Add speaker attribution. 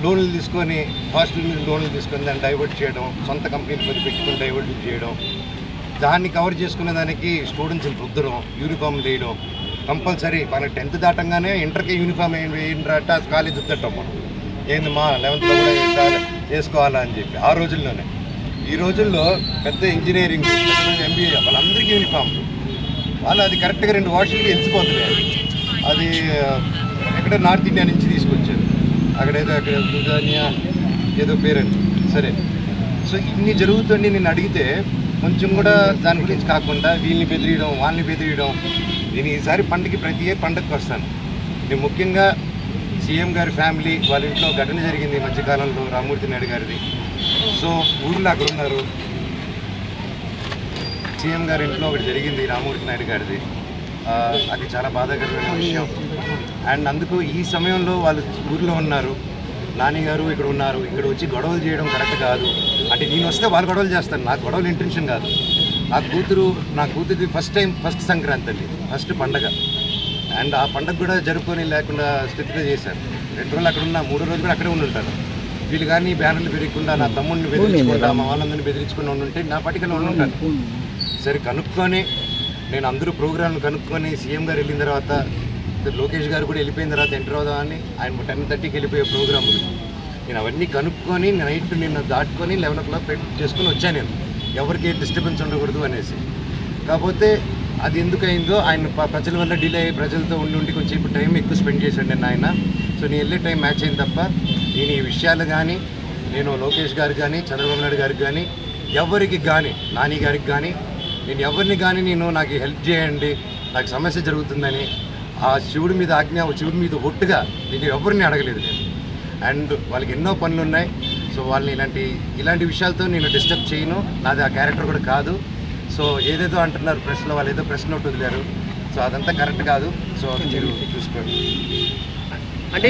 Speaker 1: లోన్లు తీసుకొని హాస్టల్ మీద లోన్లు తీసుకొని దాన్ని డైవర్ట్ చేయడం, సొంత కంపెనీలు పెట్టుకొని డైవర్ట్ చేయడం, దాన్ని కవర్ చేసుకునే దానికి స్టూడెంట్స్ని రుద్దడం, యూనిఫామ్ వేయడం కంపల్సరీ. మన 10th దాటంగానే ఇంటర్కి యూనిఫామ్ వేయండిరట కాలేజ్ రుద్దటం. మనం ఏంది మా 11th కూడా వేసుకోవాలా అని చెప్పి ఆ రోజుల్లోనే. ఈ రోజుల్లో పెద్ద ఇంజనీరింగ్, MBA వాళ్ళందరికీ యూనిఫామ్. వాళ్ళు అది కరెక్ట్గా 2 వాషులకి వెలిసిపోతుంది. అది ఎక్కడ నార్త్ ఇండియా నుంచి తీసుకొచ్చారు, అక్కడేదో ఏదో పేరండి. సరే, సో ఇన్ని జరుగుతుంది. నేను అడిగితే కొంచెం కూడా దాని గురించి కాకుండా వీళ్ళని బెదిరియడం, వాళ్ళని బెదిరియడం. నేను ఈసారి ప్రతి ఏ పండగకి వస్తాను. నేను ముఖ్యంగా సీఎం గారి ఫ్యామిలీ వాళ్ళ ఇంట్లో ఘటన జరిగింది ఈ మధ్యకాలంలో, రామ్మూర్తి నాయుడు గారిది. సో ఊళ్ళో అక్కడ ఉన్నారు. సీఎం గారి ఇంట్లో ఒకటి జరిగింది రామ్మూర్తి నాయుడు గారిది. అది చాలా బాధాకరమైన విషయం. అండ్ అందుకు ఈ సమయంలో వాళ్ళు ఊరిలో ఉన్నారు, నాని గారు ఇక్కడ ఉన్నారు. ఇక్కడ వచ్చి గొడవలు చేయడం కరెక్ట్ కాదు. అంటే నేను వస్తే వాళ్ళు గొడవలు చేస్తాను, నాకు గొడవలు ఇంటెన్షన్ కాదు. నా కూతురిది ఫస్ట్ సంక్రాంతి అండి, ఫస్ట్ పండగ. అండ్ ఆ పండగ కూడా జరుపుకొని లేకుండా స్థితిగా చేశారు. 2 రోజులు అక్కడ ఉన్నా, 3వ రోజు కూడా అక్కడే ఉంటారు. వీళ్ళు కానీ బ్యానర్లు పెరగకుండా, నా తమ్ముడిని బెదిరించకుండా, మా వాళ్ళందరినీ బెదిరించుకుని ఉంటే నా పట్టికలో ఉంటాను. సరే కనుక్కొని, నేను అందరూ ప్రోగ్రాంలు కనుక్కొని, సీఎం గారు వెళ్ళిన తర్వాత, లోకేష్ గారు కూడా వెళ్ళిపోయిన తర్వాత ఎంటర్ అవుదామని ఆయన 10:30కి వెళ్ళిపోయే ప్రోగ్రాములు నేను అవన్నీ కనుక్కొని నైట్ నిన్న దాటుకొని 11 o'clock చేసుకొని వచ్చాను. నేను ఎవరికి డిస్టర్బెన్స్ ఉండకూడదు అనేసి. కాకపోతే అది ఎందుకు అయిందో, ఆయన ప్రజల వల్ల డిలే అయ్యి ప్రజలతో ఉండి కొంచెం ఇప్పుడు టైం ఎక్కువ స్పెండ్ చేశాడు నేను ఆయన. సో నేను వెళ్ళే టైం మ్యాచ్ అయింది తప్ప నేను ఈ విషయాలు కానీ, నేను లోకేష్ గారికి కానీ, చంద్రబాబు నాయుడు గారికి కానీ, ఎవరికి కానీ, నాని గారికి కానీ, నేను ఎవరిని కానీ నాకు హెల్ప్ చేయండి, నాకు సమస్య జరుగుతుందని ఆ శివుడి మీద ఆజ్ఞ, శివుడి మీద ఒట్టుగా నేను ఎవరిని అడగలేదు నేను. అండ్ వాళ్ళకి ఎన్నో పనులు ఉన్నాయి. సో వాళ్ళని ఇలాంటి విషయాలతో నేను డిస్టర్బ్ చేయను. నాది ఆ క్యారెక్టర్ కూడా కాదు. సో ఏదేదో అంటున్నారు ప్రెస్లో, వాళ్ళు ఏదో ప్రెస్ నోట్ వదిలేరు. సో అదంతా కరెక్ట్ కాదు. సో మీరు చూసుకోండి. అంటే